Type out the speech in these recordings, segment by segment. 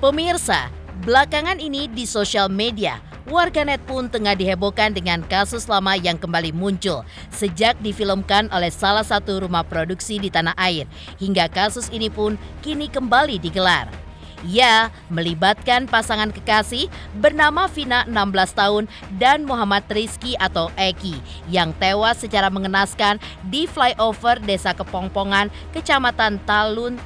Pemirsa, belakangan ini di sosial media, warganet pun tengah dihebohkan dengan kasus lama yang kembali muncul sejak difilmkan oleh salah satu rumah produksi di tanah air. Hingga kasus ini pun kini kembali digelar. Ya, melibatkan pasangan kekasih bernama Vina 16 tahun dan Muhammad Rizky atau Eki yang tewas secara mengenaskan di flyover Desa Kepongpongan, Kecamatan Talun,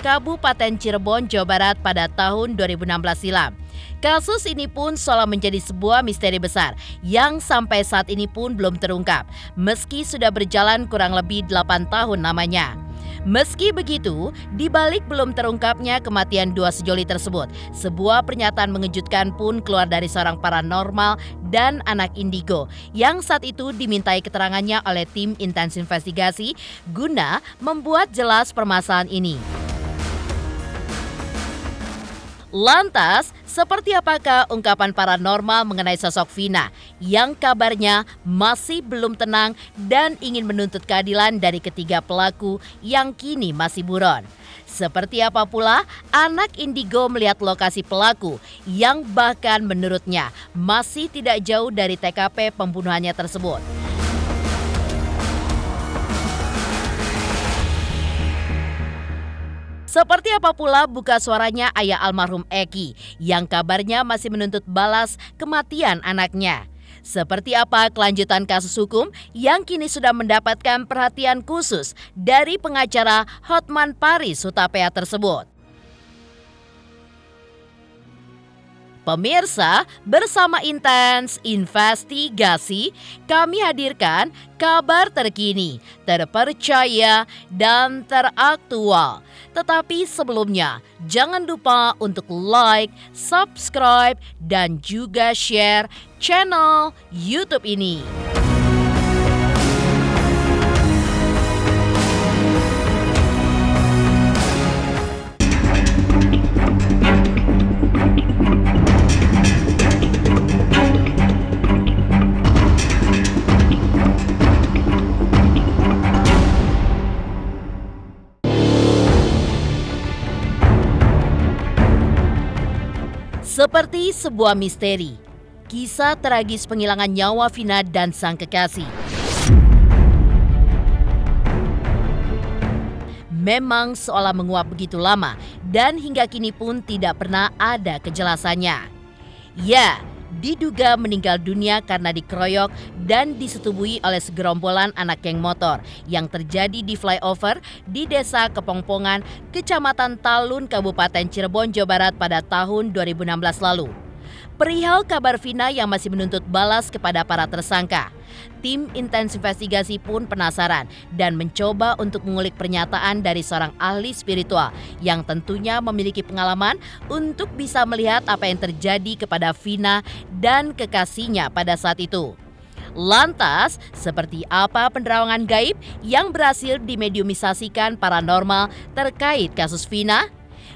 Kabupaten Cirebon, Jawa Barat pada tahun 2016 silam. Kasus ini pun seolah menjadi sebuah misteri besar yang sampai saat ini pun belum terungkap, meski sudah berjalan kurang lebih 8 tahun lamanya. Meski begitu, di balik belum terungkapnya kematian dua sejoli tersebut, sebuah pernyataan mengejutkan pun keluar dari seorang paranormal dan anak indigo yang saat itu dimintai keterangannya oleh tim intens investigasi guna membuat jelas permasalahan ini. Lantas, seperti apakah ungkapan paranormal mengenai sosok Vina yang kabarnya masih belum tenang dan ingin menuntut keadilan dari ketiga pelaku yang kini masih buron? Seperti apa pula anak indigo melihat lokasi pelaku yang bahkan menurutnya masih tidak jauh dari TKP pembunuhannya tersebut? Seperti apa pula buka suaranya ayah almarhum Eki yang kabarnya masih menuntut balas kematian anaknya. Seperti apa kelanjutan kasus hukum yang kini sudah mendapatkan perhatian khusus dari pengacara Hotman Paris Hutapea tersebut. Pemirsa, bersama Intens Investigasi, kami hadirkan kabar terkini, terpercaya, dan teraktual. Tetapi sebelumnya, jangan lupa untuk like, subscribe, dan juga share channel YouTube ini. Seperti sebuah misteri, kisah tragis penghilangan nyawa Vina dan sang kekasih memang seolah menguap begitu lama dan hingga kini pun tidak pernah ada kejelasannya. Ya, diduga meninggal dunia karena dikeroyok dan disetubui oleh segerombolan anak geng motor yang terjadi di flyover di Desa Kepongpongan, Kecamatan Talun, Kabupaten Cirebon, Jawa Barat pada tahun 2016 lalu. Perihal kabar Vina yang masih menuntut balas kepada para tersangka, tim intens investigasi pun penasaran dan mencoba untuk mengulik pernyataan dari seorang ahli spiritual yang tentunya memiliki pengalaman untuk bisa melihat apa yang terjadi kepada Vina dan kekasihnya pada saat itu. Lantas, seperti apa penerawangan gaib yang berhasil dimediumisasikan paranormal terkait kasus Vina?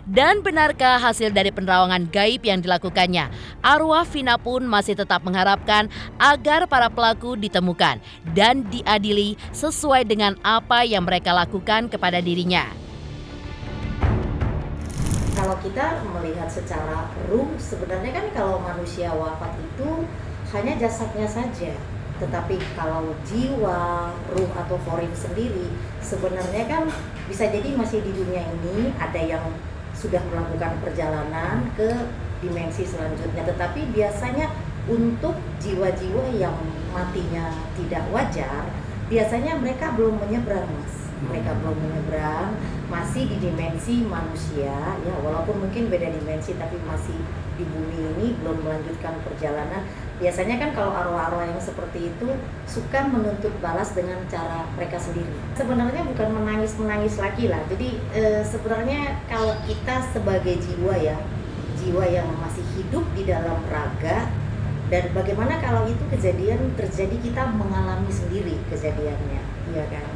Dan benarkah hasil dari penerawangan gaib yang dilakukannya? Arwah Vina pun masih tetap mengharapkan agar para pelaku ditemukan dan diadili sesuai dengan apa yang mereka lakukan kepada dirinya. Kalau kita melihat secara ruh, sebenarnya kan kalau manusia wafat itu hanya jasadnya saja. Tetapi kalau jiwa, ruh atau forin sendiri, sebenarnya kan bisa jadi masih di dunia ini, ada yang sudah melakukan perjalanan ke dimensi selanjutnya. Tetapi biasanya untuk jiwa-jiwa yang matinya tidak wajar, biasanya mereka belum menyeberang, Mas. Mereka belum menyeberang, masih di dimensi manusia, ya walaupun mungkin beda dimensi, tapi masih di bumi ini belum melanjutkan perjalanan. Biasanya kan kalau arwah-arwah yang seperti itu suka menuntut balas dengan cara mereka sendiri. Sebenarnya bukan menangis-menangis lagi lah. Jadi sebenarnya kalau kita sebagai jiwa ya, jiwa yang masih hidup di dalam raga, dan bagaimana kalau itu kejadian terjadi kita mengalami sendiri kejadiannya, ya kan?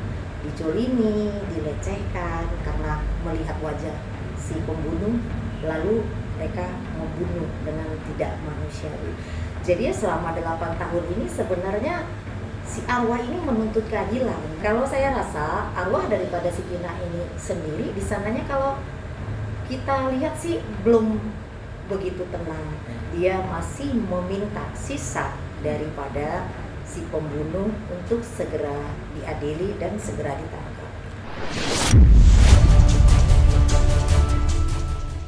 Dicolimi, dilecehkan karena melihat wajah si pembunuh, lalu mereka membunuh dengan tidak manusiawi. Jadi selama 8 tahun ini sebenarnya si arwah ini menuntut keadilan. Kalau saya rasa arwah daripada si Vina ini sendiri di sananya kalau kita lihat sih belum begitu tenang. Dia masih meminta sisa daripada si pembunuh untuk segera diadili dan segera ditangkap.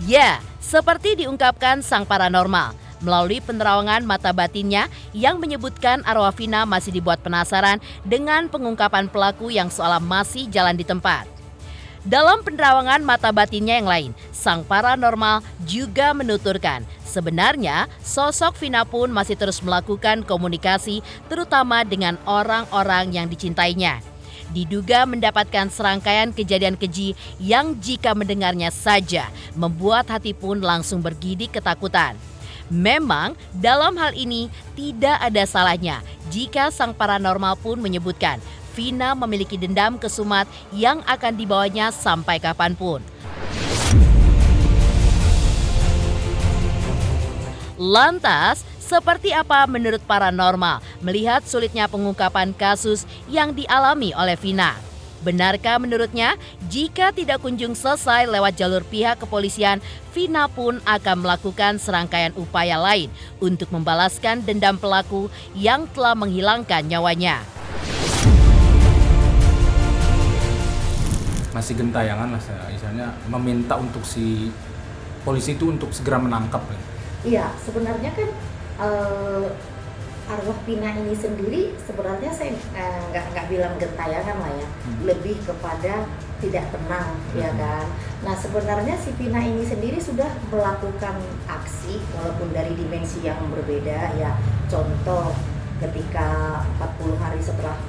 Ya, seperti diungkapkan sang paranormal, melalui penerawangan mata batinnya yang menyebutkan arwah Vina masih dibuat penasaran dengan pengungkapan pelaku yang seolah masih jalan di tempat. Dalam penerawangan mata batinnya yang lain, sang paranormal juga menuturkan sebenarnya sosok Vina pun masih terus melakukan komunikasi terutama dengan orang-orang yang dicintainya. Diduga mendapatkan serangkaian kejadian keji yang jika mendengarnya saja membuat hati pun langsung bergidik ketakutan. Memang dalam hal ini tidak ada salahnya jika sang paranormal pun menyebutkan Vina memiliki dendam kesumat yang akan dibawanya sampai kapanpun. Lantas, seperti apa menurut paranormal melihat sulitnya pengungkapan kasus yang dialami oleh Vina? Benarkah menurutnya jika tidak kunjung selesai lewat jalur pihak kepolisian, Vina pun akan melakukan serangkaian upaya lain untuk membalaskan dendam pelaku yang telah menghilangkan nyawanya? Masih gentayangan lah, misalnya meminta untuk si polisi itu untuk segera menangkap. Iya, sebenarnya kan arwah Vina ini sendiri sebenarnya saya nggak bilang gentayangan lah ya, lebih kepada tidak tenang, ya kan. Nah sebenarnya si Vina ini sendiri sudah melakukan aksi walaupun dari dimensi yang berbeda ya. Contoh ketika 40 hari setelah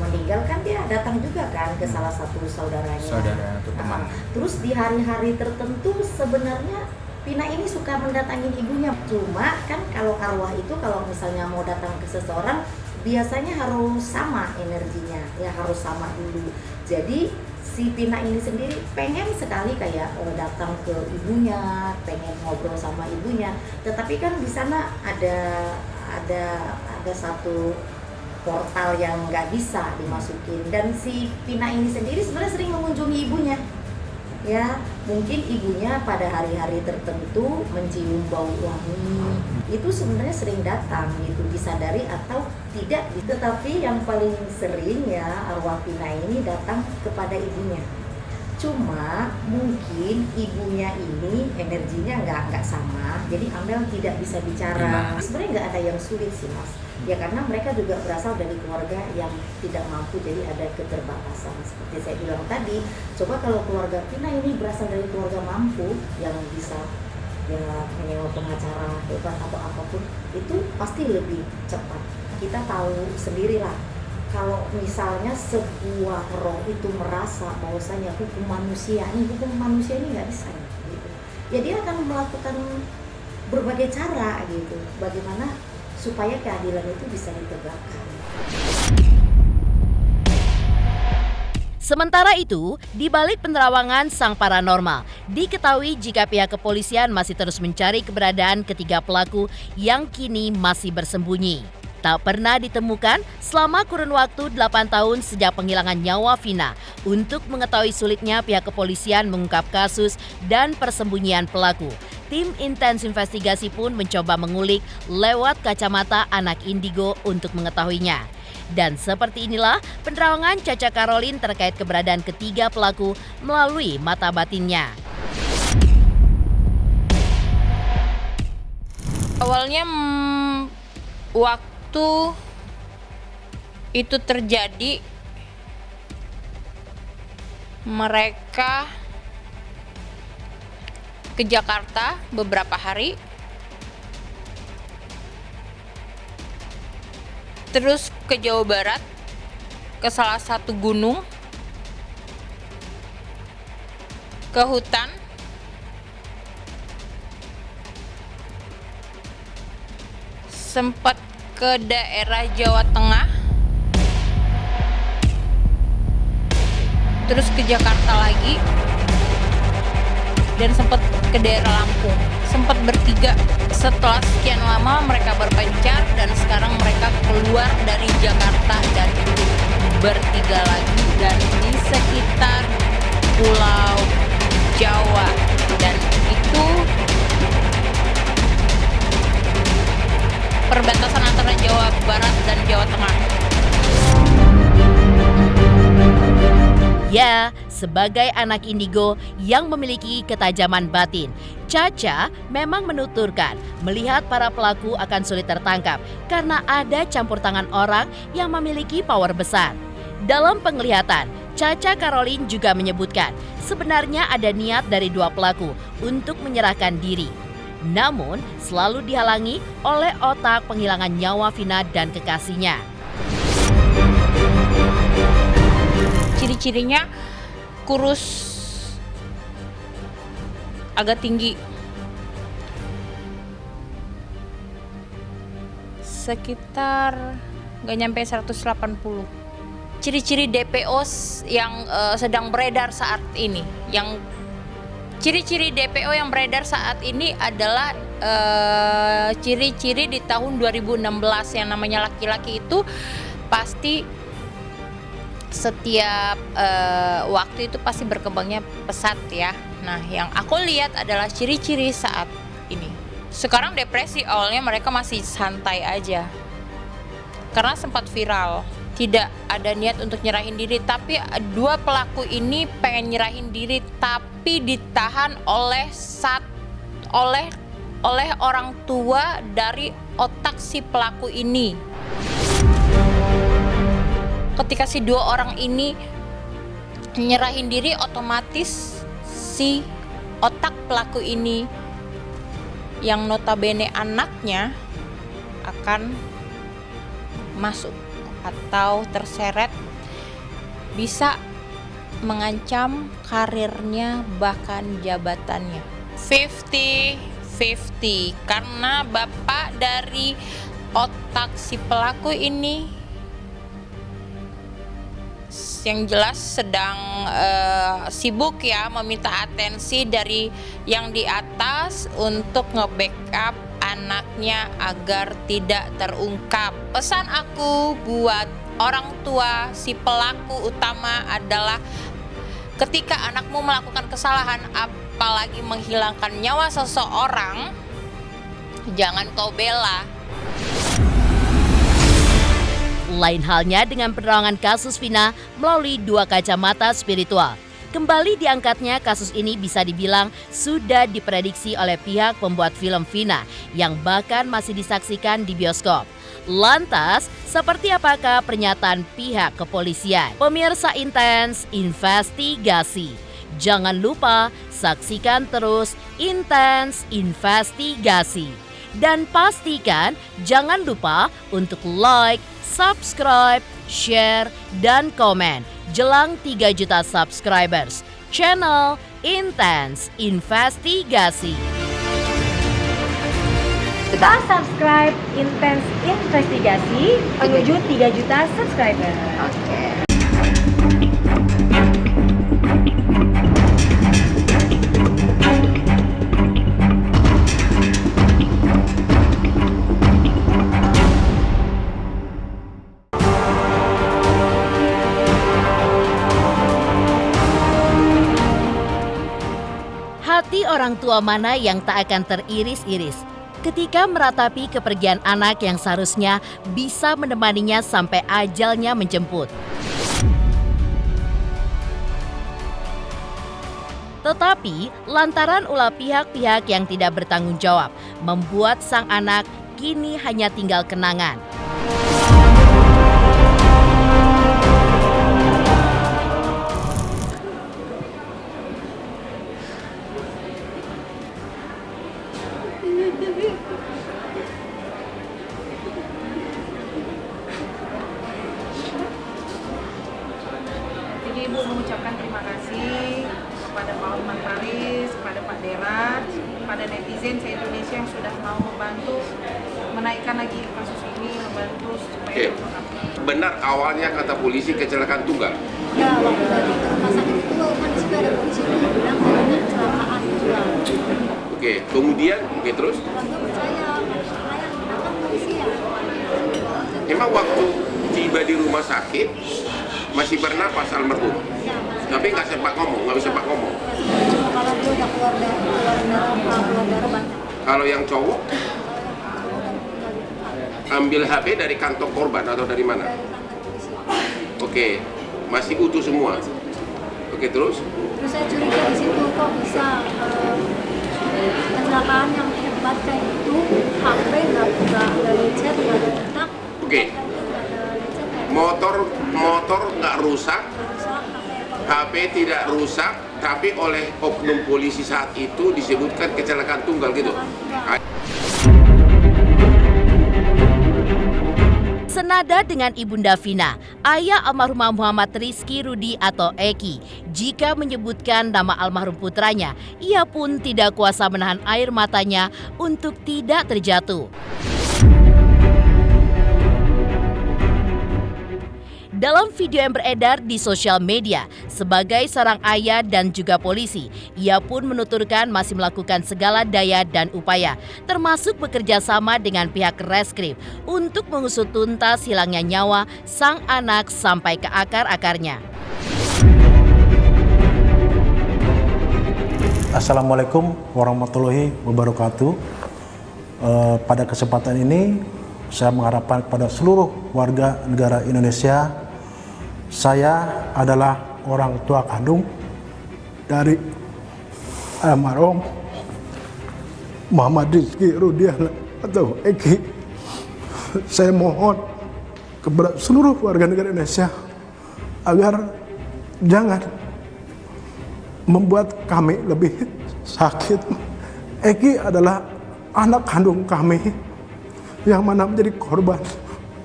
meninggal kan dia datang juga kan ke salah satu saudaranya. Saudara atau teman. Terus di hari-hari tertentu sebenarnya Vina ini suka mendatangi ibunya. Cuma kan kalau arwah itu kalau misalnya mau datang ke seseorang biasanya harus sama energinya, ya harus sama dulu. Jadi si Vina ini sendiri pengen sekali kayak datang ke ibunya, pengen ngobrol sama ibunya. Tetapi kan di sana ada satu portal yang nggak bisa dimasukin, dan si Vina ini sendiri sebenarnya sering mengunjungi ibunya. Ya, mungkin ibunya pada hari-hari tertentu mencium bau wangi, itu sebenarnya sering datang gitu, disadari atau tidak. Tetapi yang paling sering ya arwah Vina ini datang kepada ibunya. Cuma mungkin ibunya ini energinya nggak sama, jadi Amel tidak bisa bicara. Sebenarnya nggak ada yang sulit sih Mas, ya karena mereka juga berasal dari keluarga yang tidak mampu, jadi ada keterbatasan. Seperti saya bilang tadi, coba kalau keluarga Vina ini berasal dari keluarga mampu yang bisa ya menyewa pengacara hebat atau apapun, itu pasti lebih cepat. Kita tahu sendirilah. Kalau misalnya sebuah roh itu merasa bahwasanya hukum manusia ini nggak bisa gitu. Ya dia akan melakukan berbagai cara gitu, bagaimana supaya keadilan itu bisa ditegakkan. Sementara itu, di balik penerawangan sang paranormal, diketahui jika pihak kepolisian masih terus mencari keberadaan ketiga pelaku yang kini masih bersembunyi. Tak pernah ditemukan selama kurun waktu 8 tahun sejak penghilangan nyawa Vina. Untuk mengetahui sulitnya pihak kepolisian mengungkap kasus dan persembunyian pelaku, tim intens investigasi pun mencoba mengulik lewat kacamata anak indigo untuk mengetahuinya. Dan seperti inilah penerawangan Caca Karolin terkait keberadaan ketiga pelaku melalui mata batinnya. Awalnya waktu itu terjadi, mereka ke Jakarta beberapa hari, terus ke Jawa Barat, ke salah satu gunung, ke hutan, sempat ke daerah Jawa Tengah, terus ke Jakarta lagi, dan sempat ke daerah Lampung. Sempat bertiga. Setelah sekian lama mereka berpencar dan sekarang mereka keluar dari Jakarta dan bertiga lagi dan di sekitar Pulau Jawa, dan itu Ya, sebagai anak indigo yang memiliki ketajaman batin, Caca memang menuturkan melihat para pelaku akan sulit tertangkap karena ada campur tangan orang yang memiliki power besar. Dalam penglihatan, Caca Caroline juga menyebutkan sebenarnya ada niat dari dua pelaku untuk menyerahkan diri. Namun, selalu dihalangi oleh otak penghilangan nyawa Vina dan kekasihnya. Ciri-cirinya kurus, agak tinggi, sekitar nggak nyampe 180. Ciri-ciri DPO yang sedang beredar saat ini, ciri-ciri DPO yang beredar saat ini adalah ciri-ciri di tahun 2016 yang namanya laki-laki itu pasti setiap waktu itu pasti berkembangnya pesat ya. Nah, yang aku lihat adalah ciri-ciri saat ini. Sekarang depresi, awalnya mereka masih santai aja. Karena sempat viral, tidak ada niat untuk nyerahin diri, tapi dua pelaku ini pengen nyerahin diri tapi ditahan oleh orang tua dari otak si pelaku ini. Ketika si dua orang ini nyerahin diri, otomatis si otak pelaku ini yang notabene anaknya akan masuk atau terseret, bisa mengancam karirnya bahkan jabatannya. 50-50 karena bapak dari otak si pelaku ini yang jelas sedang sibuk ya meminta atensi dari yang di atas untuk nge-backup anaknya agar tidak terungkap. Pesan aku buat orang tua si pelaku utama adalah ketika anakmu melakukan kesalahan, apalagi menghilangkan nyawa seseorang, jangan kau bela. Lain halnya dengan penerangan kasus Vina melalui dua kacamata spiritual. Kembali diangkatnya kasus ini bisa dibilang sudah diprediksi oleh pihak pembuat film Vina yang bahkan masih disaksikan di bioskop. Lantas, seperti apakah pernyataan pihak kepolisian? Pemirsa Intens Investigasi. Jangan lupa saksikan terus Intens Investigasi. Dan pastikan jangan lupa untuk like, subscribe, share, dan komen jelang 3 juta subscribers channel Intens Investigasi. Kita subscribe Intens Investigasi menuju 3 juta subscriber. Hati orang tua mana yang tak akan teriris-iris ketika meratapi kepergian anak yang seharusnya bisa menemaninya sampai ajalnya menjemput. Tetapi lantaran ulah pihak-pihak yang tidak bertanggung jawab, membuat sang anak kini hanya tinggal kenangan. Jadi Ibu mengucapkan terima kasih kepada Pak Hotman Paris, kepada Pak Derat, kepada netizen se-Indonesia yang sudah mau membantu menaikkan lagi kasus ini, membantu supaya Benar awalnya kata polisi kecelakaan tunggal. Ya, waktu tadi ke rumah sakit itu kan sudah ada polisi yang bilang kalau ini kecelakaan tunggal. Oke, kemudian terus? Orang tua percaya, karena yang datang polisi ya. Emang waktu tiba di rumah sakit masih bernapas almarhum, Ya, masih. tapi nggak sempat ngomong, nggak bisa sempat ngomong. Kalau dia udah keluar darah banyak. Kalau yang cowok ambil HP dari kantong korban atau dari mana? Dari kantor polisi. Oke, masih utuh semua. Oke, terus? Terus saya curiga di situ kok bisa kecelakaan yang hebat kayak itu, HP nggak ada lecet, nggak ada retak. Oke. Nggak ada lecet, Motor nggak rusak, rusak, HP tidak rusak, tapi oleh oknum polisi saat itu disebutkan kecelakaan tunggal gitu. Senada dengan Ibunda Vina, ayah almarhumah Muhammad Rizky Rudi atau Eki, jika menyebutkan nama almarhum putranya, ia pun tidak kuasa menahan air matanya untuk tidak terjatuh. Dalam video yang beredar di sosial media, sebagai seorang ayah dan juga polisi, ia pun menuturkan masih melakukan segala daya dan upaya, termasuk bekerja sama dengan pihak reskrim untuk mengusut tuntas hilangnya nyawa sang anak sampai ke akar-akarnya. Assalamualaikum warahmatullahi wabarakatuh. Pada kesempatan ini, saya mengharapkan kepada seluruh warga negara Indonesia, saya adalah orang tua kandung dari almarhum Muhammad Rizky Rudi atau Eki. Saya mohon kepada seluruh warga negara Indonesia agar jangan membuat kami lebih sakit. Eki adalah anak kandung kami yang mana menjadi korban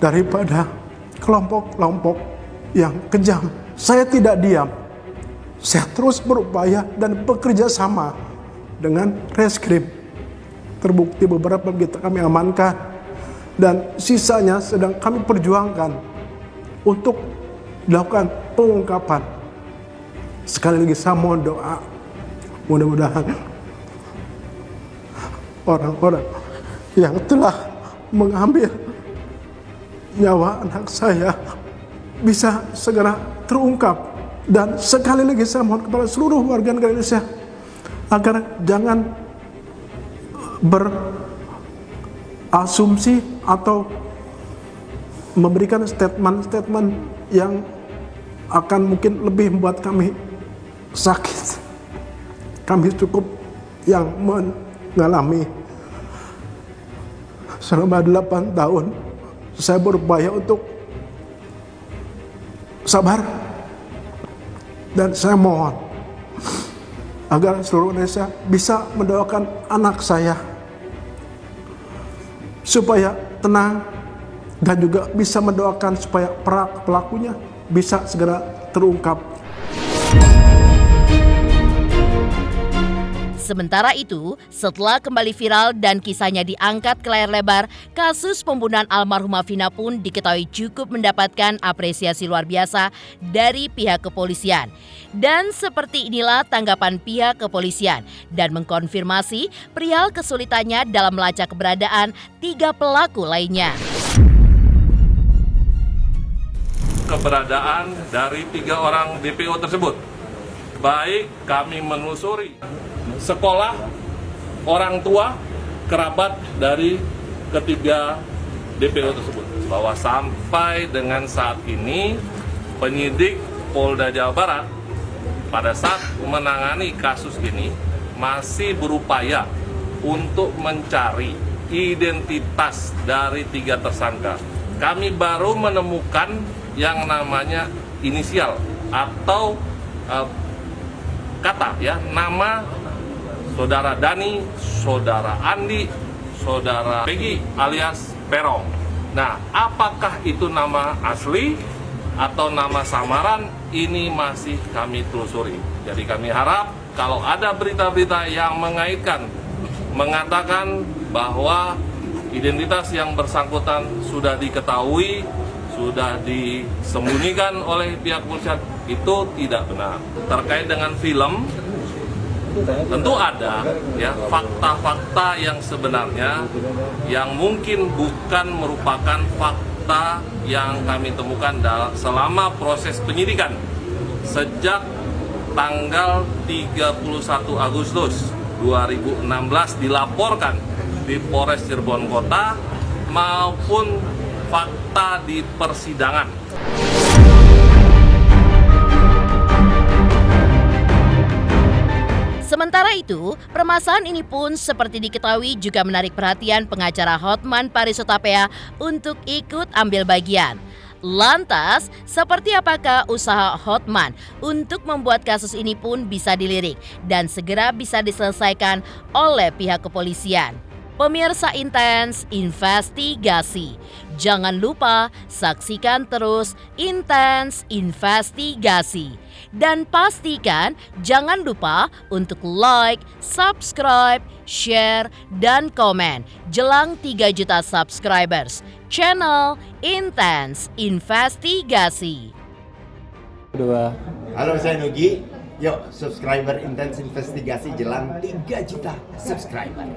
daripada kelompok-kelompok yang kejam. Saya tidak diam. Saya terus berupaya dan bekerja sama dengan reskrim. Terbukti beberapa kita kami amankan dan sisanya sedang kami perjuangkan untuk dilakukan pengungkapan. Sekali lagi saya mohon doa, mudah-mudahan orang-orang yang telah mengambil nyawa anak saya bisa segera terungkap. Dan sekali lagi saya mohon kepada seluruh warga negara Indonesia agar jangan berasumsi atau memberikan statement-statement yang akan mungkin lebih membuat kami sakit. Kami cukup yang mengalami selama 8 tahun saya berupaya untuk sabar, dan saya mohon agar seluruh Indonesia bisa mendoakan anak saya supaya tenang dan juga bisa mendoakan supaya pelakunya bisa segera terungkap. Sementara itu, setelah kembali viral dan kisahnya diangkat ke layar lebar, kasus pembunuhan almarhumah Vina pun diketahui cukup mendapatkan apresiasi luar biasa dari pihak kepolisian. Dan seperti inilah tanggapan pihak kepolisian dan mengkonfirmasi perihal kesulitannya dalam melacak keberadaan 3 pelaku lainnya. Keberadaan dari 3 orang DPO tersebut, baik kami menelusuri sekolah, orang tua, kerabat dari ketiga DPO tersebut, bahwa sampai dengan saat ini penyidik Polda Jawa Barat pada saat menangani kasus ini masih berupaya untuk mencari identitas dari 3 tersangka. Kami baru menemukan yang namanya inisial atau kata ya, nama Saudara Dani, Saudara Andi, Saudara Peggy alias Perong. Nah, apakah itu nama asli atau nama samaran? Ini masih kami telusuri. Jadi kami harap kalau ada berita-berita yang mengaitkan, mengatakan bahwa identitas yang bersangkutan sudah diketahui, sudah disembunyikan oleh pihak kepolisian, itu tidak benar. Terkait dengan film, tentu ada ya fakta-fakta yang sebenarnya yang mungkin bukan merupakan fakta yang kami temukan selama proses penyidikan sejak tanggal 31 Agustus 2016 dilaporkan di Polres Cirebon Kota maupun fakta di persidangan. Sementara itu, permasalahan ini pun seperti diketahui juga menarik perhatian pengacara Hotman Paris Hutapea untuk ikut ambil bagian. Lantas, seperti apakah usaha Hotman untuk membuat kasus ini pun bisa dilirik dan segera bisa diselesaikan oleh pihak kepolisian? Pemirsa Intens Investigasi, jangan lupa saksikan terus Intens Investigasi. Dan pastikan jangan lupa untuk like, subscribe, share, dan komen jelang 3 juta subscribers channel Intens Investigasi. Halo, saya Nugi. Yuk, subscriber Intens Investigasi jelang 3 juta subscriber.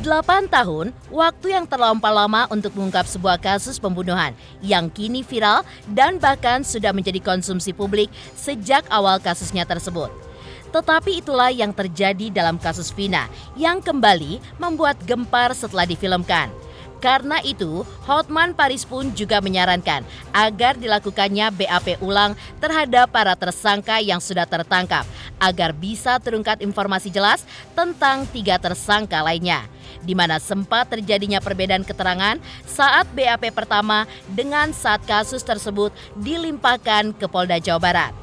Delapan tahun, waktu yang terlampau lama untuk mengungkap sebuah kasus pembunuhan yang kini viral dan bahkan sudah menjadi konsumsi publik sejak awal kasusnya tersebut. Tetapi itulah yang terjadi dalam kasus Vina yang kembali membuat gempar setelah difilmkan. Karena itu, Hotman Paris pun juga menyarankan agar dilakukannya BAP ulang terhadap para tersangka yang sudah tertangkap agar bisa terungkap informasi jelas tentang 3 tersangka lainnya, di mana sempat terjadinya perbedaan keterangan saat BAP pertama dengan saat kasus tersebut dilimpahkan ke Polda Jawa Barat.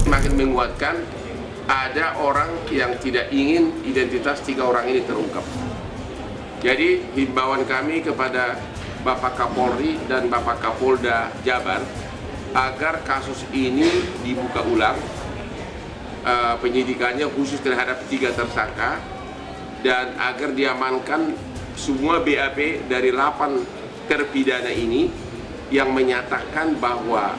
Makin menguatkan ada orang yang tidak ingin identitas 3 orang ini terungkap. Jadi himbauan kami kepada Bapak Kapolri dan Bapak Kapolda Jabar agar kasus ini dibuka ulang, penyidikannya khusus terhadap 3 tersangka, dan agar diamankan semua BAP dari 8 terpidana ini yang menyatakan bahwa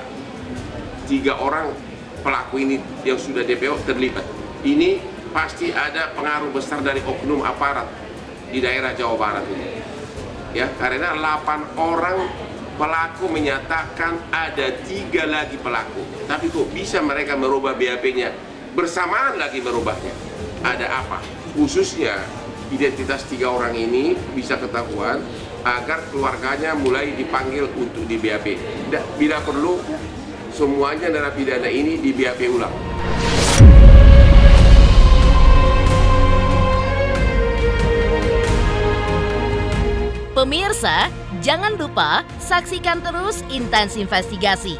3 orang pelaku ini yang sudah DPO terlibat. Ini pasti ada pengaruh besar dari oknum aparat di daerah Jawa Barat ini. Ya, karena 8 orang pelaku menyatakan ada 3 lagi pelaku. Tapi kok bisa mereka merubah BAP-nya? Bersamaan lagi merubahnya. Ada apa? Khususnya identitas 3 orang ini bisa ketahuan agar keluarganya mulai dipanggil untuk di BAP. Bila perlu, semuanya narapidana ini di BAP ulang. Pemirsa, jangan lupa saksikan terus Intens Investigasi.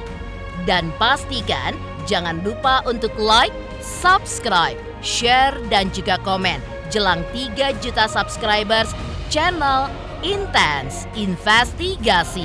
Dan pastikan jangan lupa untuk like, subscribe, share, dan juga komen jelang 3 juta subscribers channel Intens Investigasi.